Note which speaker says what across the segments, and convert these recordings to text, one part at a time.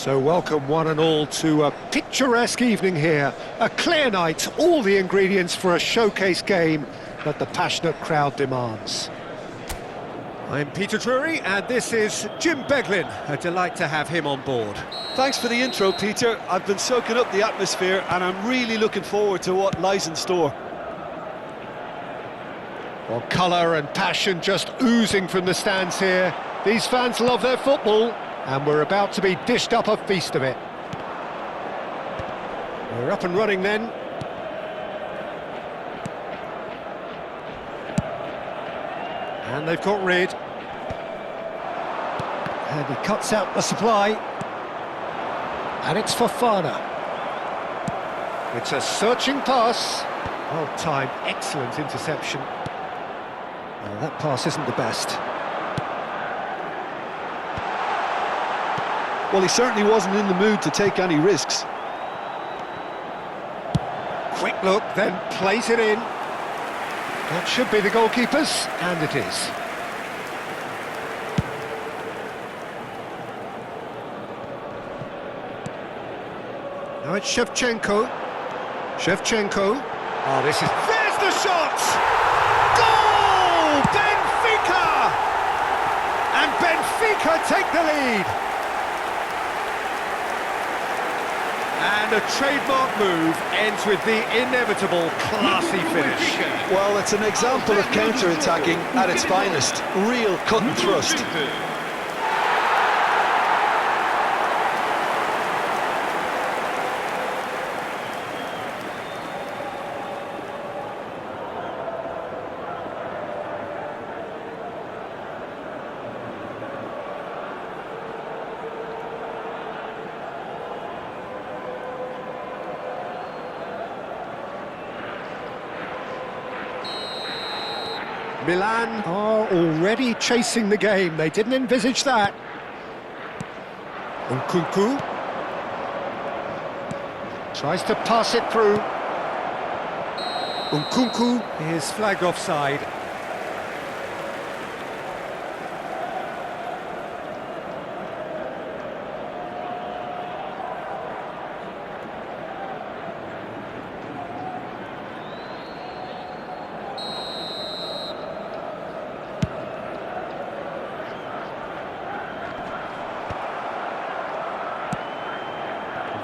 Speaker 1: So welcome one and all to a picturesque evening here. A clear night, all the ingredients for a showcase game that the passionate crowd demands. I'm Peter Drury and this is Jim Beglin. A delight to have him on board.
Speaker 2: Thanks for the intro, Peter. I've been soaking up the atmosphere and I'm really looking forward to what lies in store.
Speaker 1: Well, colour and passion just oozing from the stands here. These fans love their football. And we're about to be dished up a feast of it. We're up and running then. And they've got rid. And he cuts out the supply. And it's Fofana. It's a searching pass. Well timed, excellent interception. Well, that pass isn't the best.
Speaker 2: Well, he certainly wasn't in the mood to take any risks.
Speaker 1: Quick look, then plays it in. That should be the goalkeeper's, and it is. Now it's Shevchenko. Shevchenko. Oh, this is... There's the shot! Goal! Benfica! And Benfica take the lead. And a trademark move ends with the inevitable classy finish.
Speaker 2: Well, it's an example of counter-attacking at its finest. Real cut and thrust.
Speaker 1: Milan are already chasing the game. They didn't envisage that. Nkunku tries to pass it through. Nkunku is flagged offside.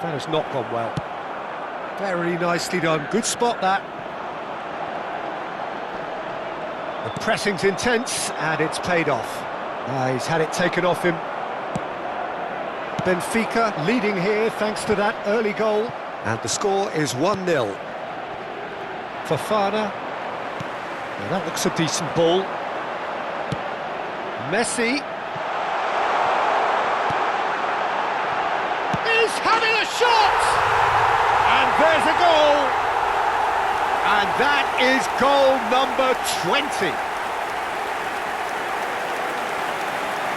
Speaker 1: That has not gone well. Very nicely done. Good spot, that. The pressing's intense, and it's paid off. He's had it taken off him. Benfica leading here thanks to that early goal. And the score is 1-0. Fofana. Now that looks a decent ball. Messi. Having a shot! And there's a goal! And that is goal number 20.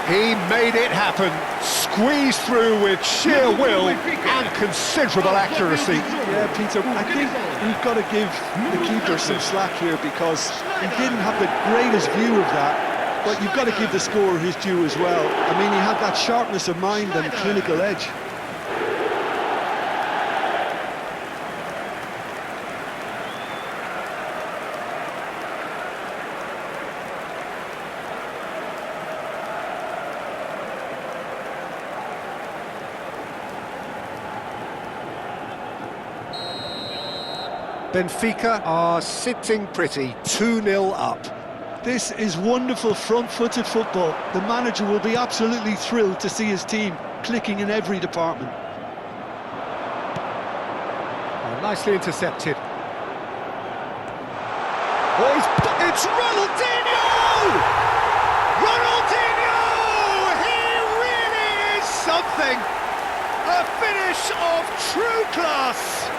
Speaker 1: He made it happen, squeezed through with sheer will and considerable accuracy.
Speaker 2: Yeah, Peter, I think we've got to give the keeper some slack here because he didn't have the greatest view of that, but you've got to give the scorer his due as well. I mean, he had that sharpness of mind and clinical edge.
Speaker 1: Benfica are sitting pretty, 2-0 up.
Speaker 2: This is wonderful front-footed football. The manager will be absolutely thrilled to see his team clicking in every department.
Speaker 1: Oh, nicely intercepted. Oh, it's Ronaldinho! Ronaldinho! He really is something! A finish of true class!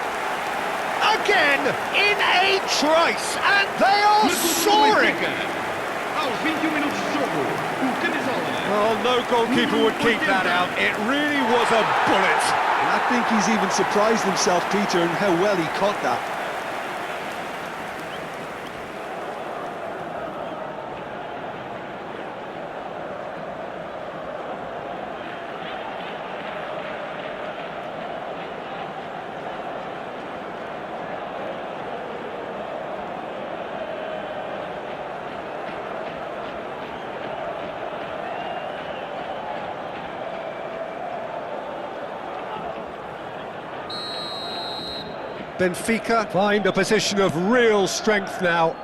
Speaker 1: Again, in a trice, and they are soaring! Oh, no goalkeeper would keep that out. It really was a bullet.
Speaker 2: And I think he's even surprised himself, Peter, in how well he caught that.
Speaker 1: Benfica find a position of real strength now.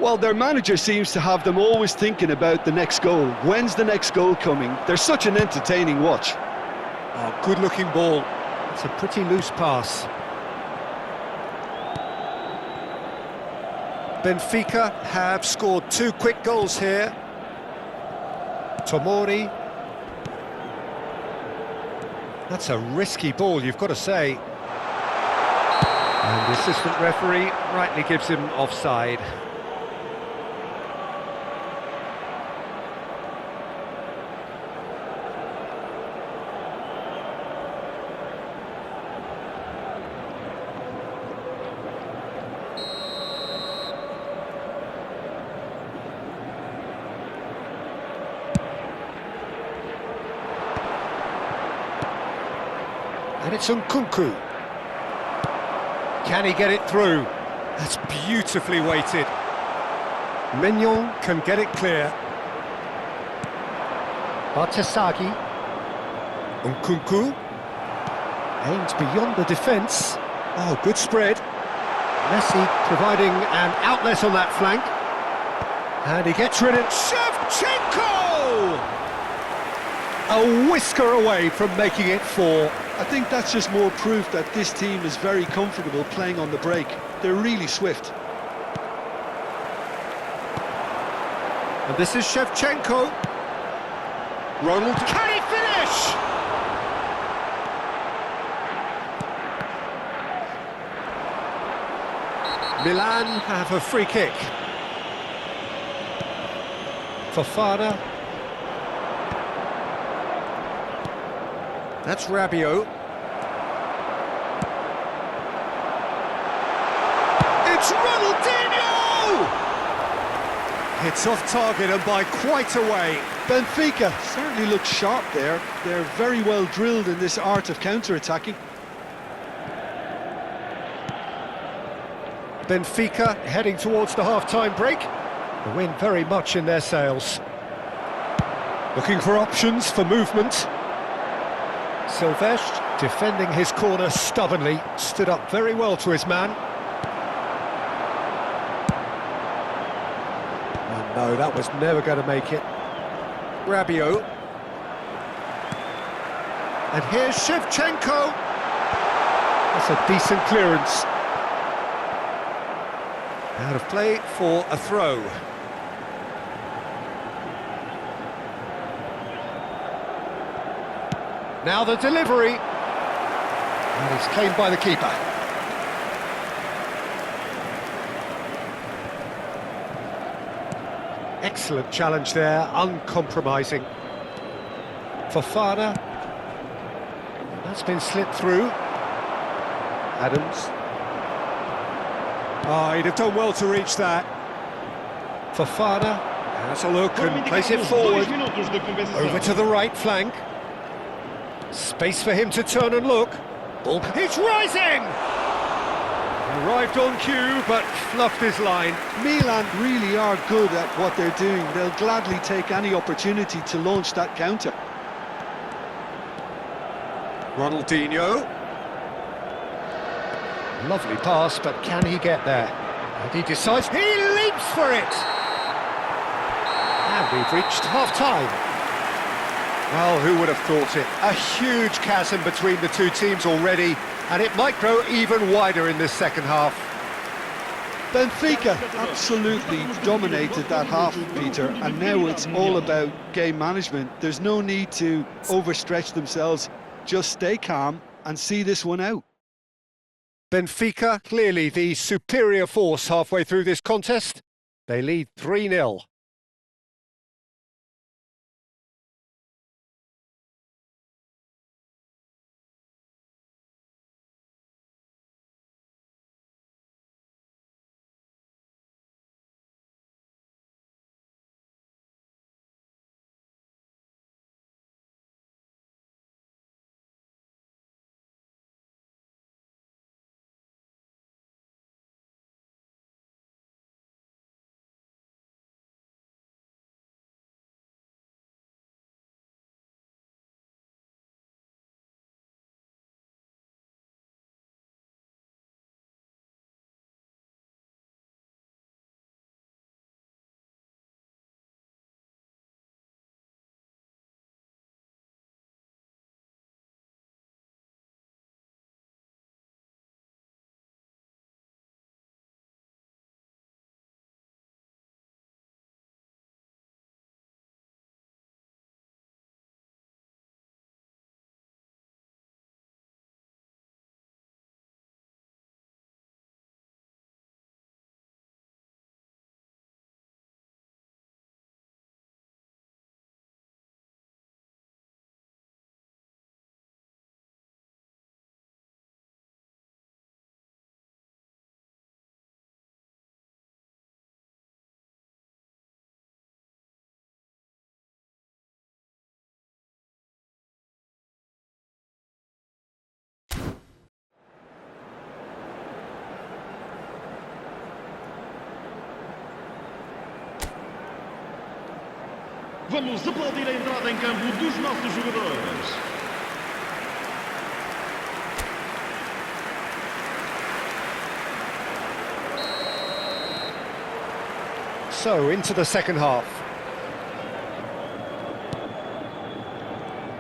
Speaker 2: Well, their manager seems to have them always thinking about the next goal. When's the next goal coming? They're such an entertaining watch.
Speaker 1: Oh, good-looking ball. It's a pretty loose pass. Benfica have scored 2 quick goals here. Tomori. That's a risky ball, you've got to say. And the assistant referee rightly gives him offside. And it's Nkunku. Can he get it through? That's beautifully weighted. Mignon can get it clear. Bartesaghi. Nkunku. Aimed beyond the defence. Oh, good spread. Messi providing an outlet on that flank. And he gets rid of Shevchenko! A whisker away from making it 4.
Speaker 2: I think that's just more proof that this team is very comfortable playing on the break. They're really swift.
Speaker 1: And this is Shevchenko. Ronald, can he finish? Milan have a free kick. Fofana. That's Rabiot. It's Ronaldinho! It's off target and by quite a way.
Speaker 2: Benfica certainly look sharp there. They're very well drilled in this art of counter-attacking.
Speaker 1: Benfica heading towards the half-time break. The wind very much in their sails. Looking for options for movement. Silvestre, defending his corner stubbornly, stood up very well to his man. Oh no, that was never going to make it. Rabiot. And here's Shevchenko. That's a decent clearance. Out of play for a throw. Now the delivery. And it's claimed by the keeper. Excellent challenge there, uncompromising. Fofana. That's been slipped through. Adams. Oh, he'd have done well to reach that. Fofana. Has a look and plays it forward. Over to the right flank. Space for him to turn and look. Ball. It's rising! Arrived on cue, but fluffed his line.
Speaker 2: Milan really are good at what they're doing. They'll gladly take any opportunity to launch that counter.
Speaker 1: Ronaldinho. Lovely pass, but can he get there? And he decides, he leaps for it! And we've reached half-time. Well, who would have thought it? A huge chasm between the two teams already, and it might grow even wider in this second half.
Speaker 2: Benfica absolutely dominated that half, Peter, and now it's all about game management. There's no need to overstretch themselves. Just stay calm and see this one out.
Speaker 1: Benfica, clearly the superior force halfway through this contest. They lead 3-0.
Speaker 3: Vamos aplaudir a entrada em campo dos nossos jogadores.
Speaker 1: So, into the second half.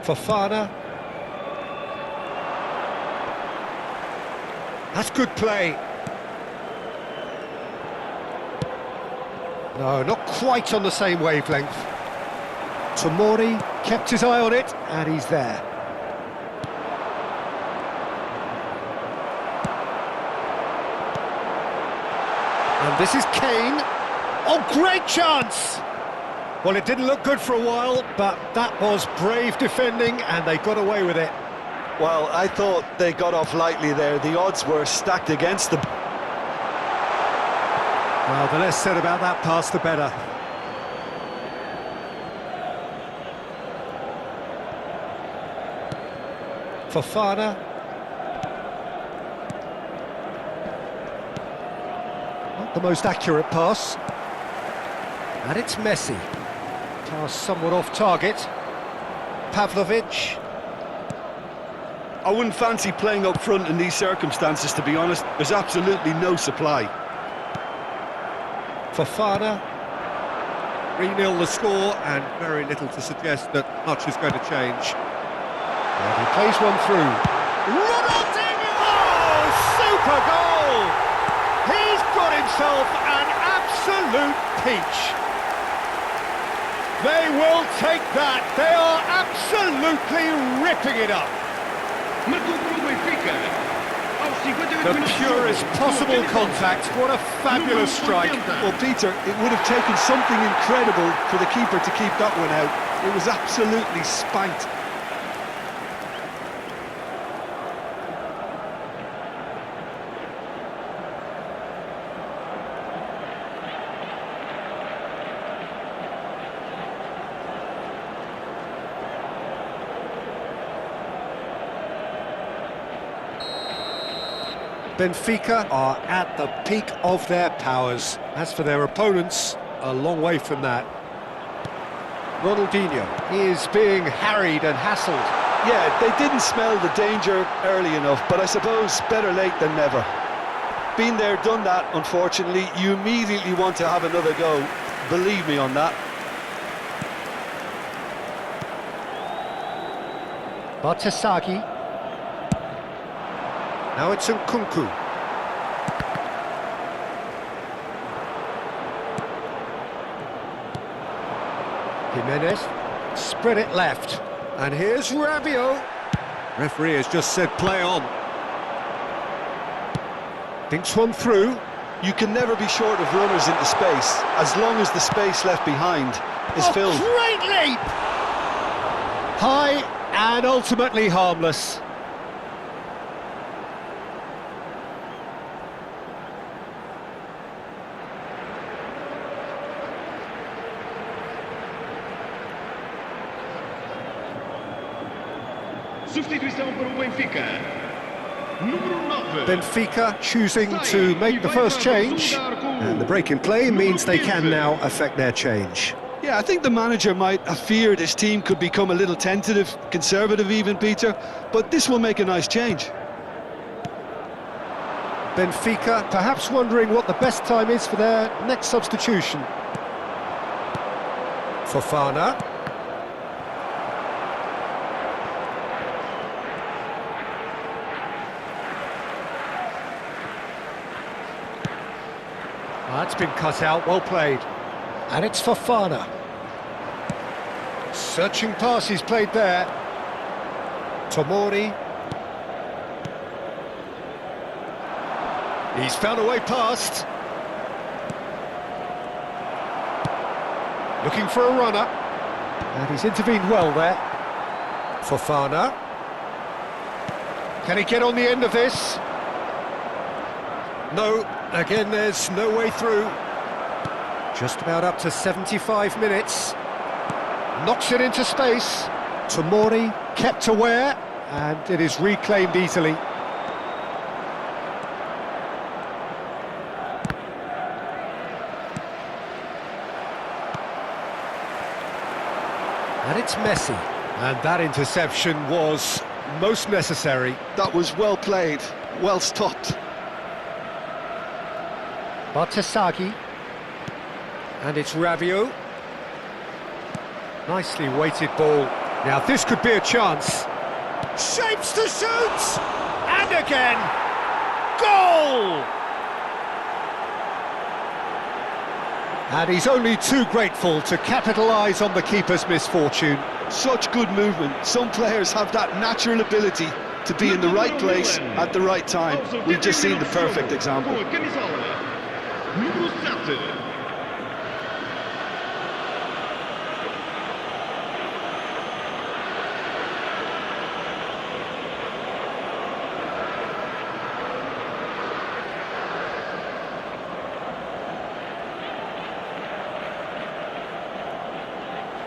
Speaker 1: Fofana. That's good play. No, not quite on the same wavelength. Tomori kept his eye on it, and he's there. And this is Kane. Oh, great chance! Well, it didn't look good for a while, but that was brave defending, and they got away with it.
Speaker 2: Well, I thought they got off lightly there. The odds were stacked against them.
Speaker 1: Well, the less said about that pass, the better. Fofana. Not the most accurate pass. And it's Messi. Pass somewhat off target. Pavlovic.
Speaker 2: I wouldn't fancy playing up front in these circumstances, to be honest. There's absolutely no supply.
Speaker 1: Fofana. 3-0 the score, and very little to suggest that much is going to change. And he plays one through. Ronaldinho! Oh, super goal! He's got himself an absolute peach. They will take that. They are absolutely ripping it up. The purest possible contact. What a fabulous strike.
Speaker 2: Well, Peter, it would have taken something incredible for the keeper to keep that one out. It was absolutely spanked.
Speaker 1: Benfica are at the peak of their powers. As for their opponents, a long way from that. Ronaldinho is being harried and hassled.
Speaker 2: Yeah, they didn't smell the danger early enough, but I suppose better late than never. Been there, done that, unfortunately. You immediately want to have another go. Believe me on that.
Speaker 1: Bartasagi. Now it's Nkunku. Jimenez, spread it left. And here's Rabiot. Referee has just said play on. Thinks one through.
Speaker 2: You can never be short of runners into space, as long as the space left behind is filled.
Speaker 1: Great leap! High and ultimately harmless.
Speaker 3: Substituição para o Benfica. Número 9.
Speaker 1: Benfica choosing to make the first change, and the break in play means they can now affect their change.
Speaker 2: Yeah, I think the manager might have feared his team could become a little tentative, conservative even, Peter, but this will make a nice change.
Speaker 1: Benfica perhaps wondering what the best time is for their next substitution. Fofana. That's been cut out, well played. And it's Fofana. Searching pass he's played there. Tomori. He's found a way past. Looking for a runner. And he's intervened well there. Fofana. Can he get on the end of this? No, again there's no way through. Just about up to 75 minutes. Knocks it into space. Tomori kept aware, and it is reclaimed easily. And it's Messi. And that interception was most necessary.
Speaker 2: That was well played, well stopped.
Speaker 1: Bartasaghi. And it's Rabiot. Nicely weighted ball. Now this could be a chance. Shapes to shoot! And again! Goal! And he's only too grateful to capitalise on the keeper's misfortune.
Speaker 2: Such good movement. Some players have that natural ability to be in the right place at the right time. We've just seen the perfect example.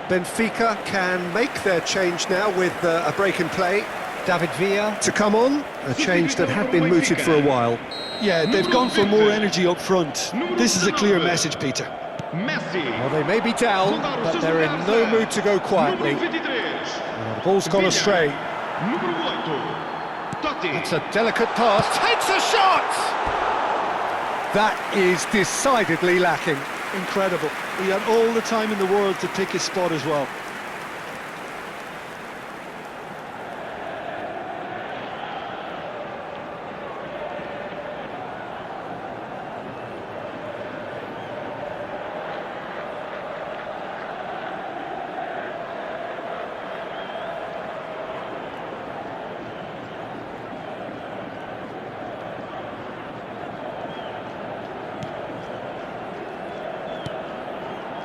Speaker 1: Benfica can make their change now with a break in play. David Villa to come on, a change that had been mooted for a while.
Speaker 2: Yeah, they've gone for more energy up front. This is a clear message, Peter.
Speaker 1: Well, they may be down, but they're in no mood to go quietly. Well, the ball's gone astray. It's a delicate pass, takes a shot! That is decidedly lacking.
Speaker 2: Incredible. He had all the time in the world to pick his spot as well.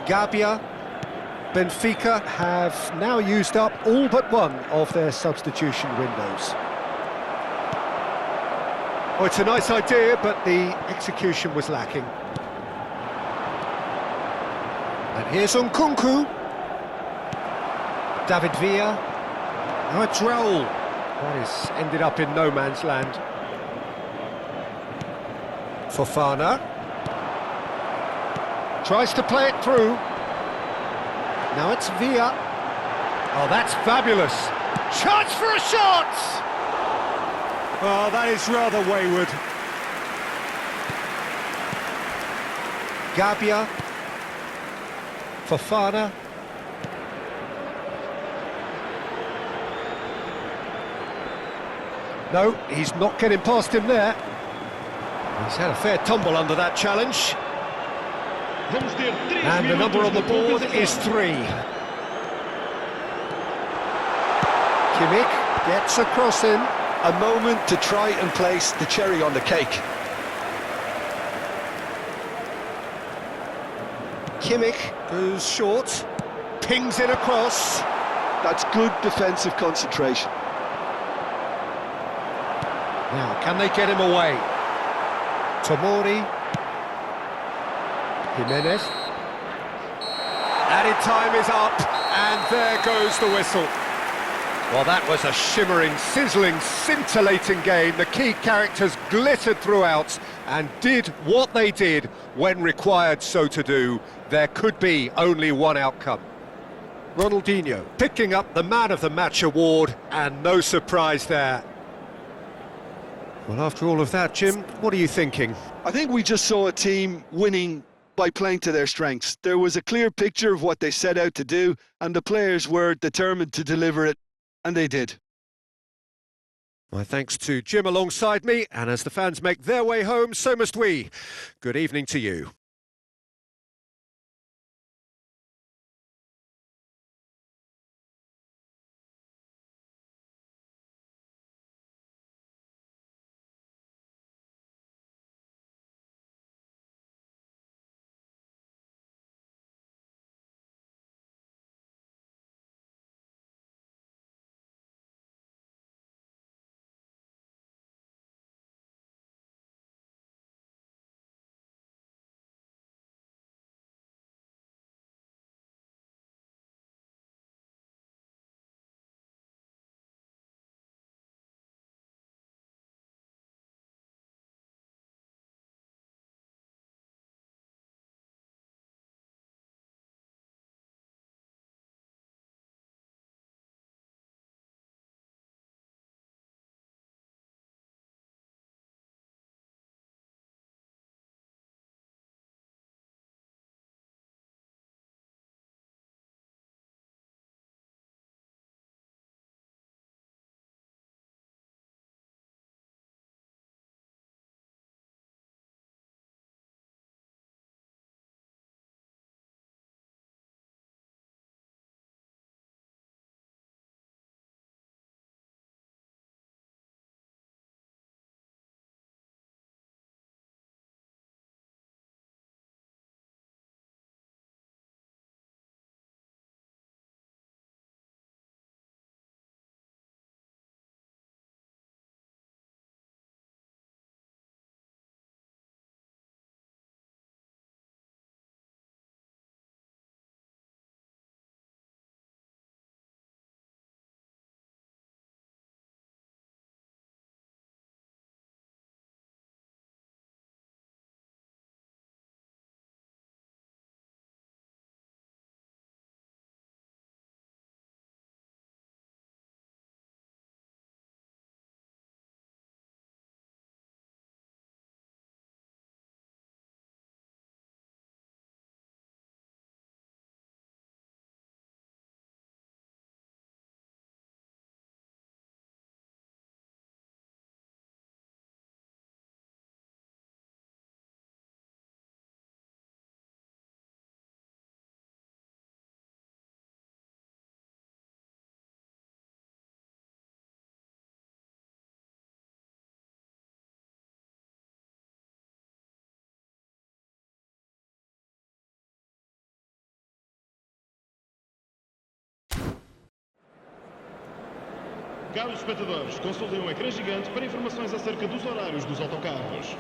Speaker 1: Gabia. Benfica have now used up all but one of their substitution windows. Oh, it's a nice idea, but the execution was lacking. And here's Nkunku. David Villa. Now it's Raul. That has ended up in no man's land. Fofana. Tries to play it through. Now it's Villa. Oh, that's fabulous. Chance for a shot! Oh, that is rather wayward. Gabia. Fofana. No, he's not getting past him there. He's had a fair tumble under that challenge. And the number on the board is 3. Kimmich gets across him.
Speaker 2: A moment to try and place the cherry on the cake.
Speaker 1: Kimmich goes short, pings it across.
Speaker 2: That's good defensive concentration.
Speaker 1: Now, can they get him away? Tomori. Jimenez. Added time is up, and there goes the whistle. Well, that was a shimmering, sizzling, scintillating game. The key characters glittered throughout and did what they did when required so to do. There could be only one outcome. Ronaldinho picking up the Man of the Match award, and no surprise there. Well, after all of that, Jim, what are you thinking?
Speaker 2: I think we just saw a team winning by playing to their strengths. There was a clear picture of what they set out to do, and the players were determined to deliver it, and they did.
Speaker 1: My thanks to Jim alongside me, and as the fans make their way home, so must we. Good evening to you.
Speaker 3: Caros espectadores, consultem o ecrã gigante para informações acerca dos horários dos autocarros.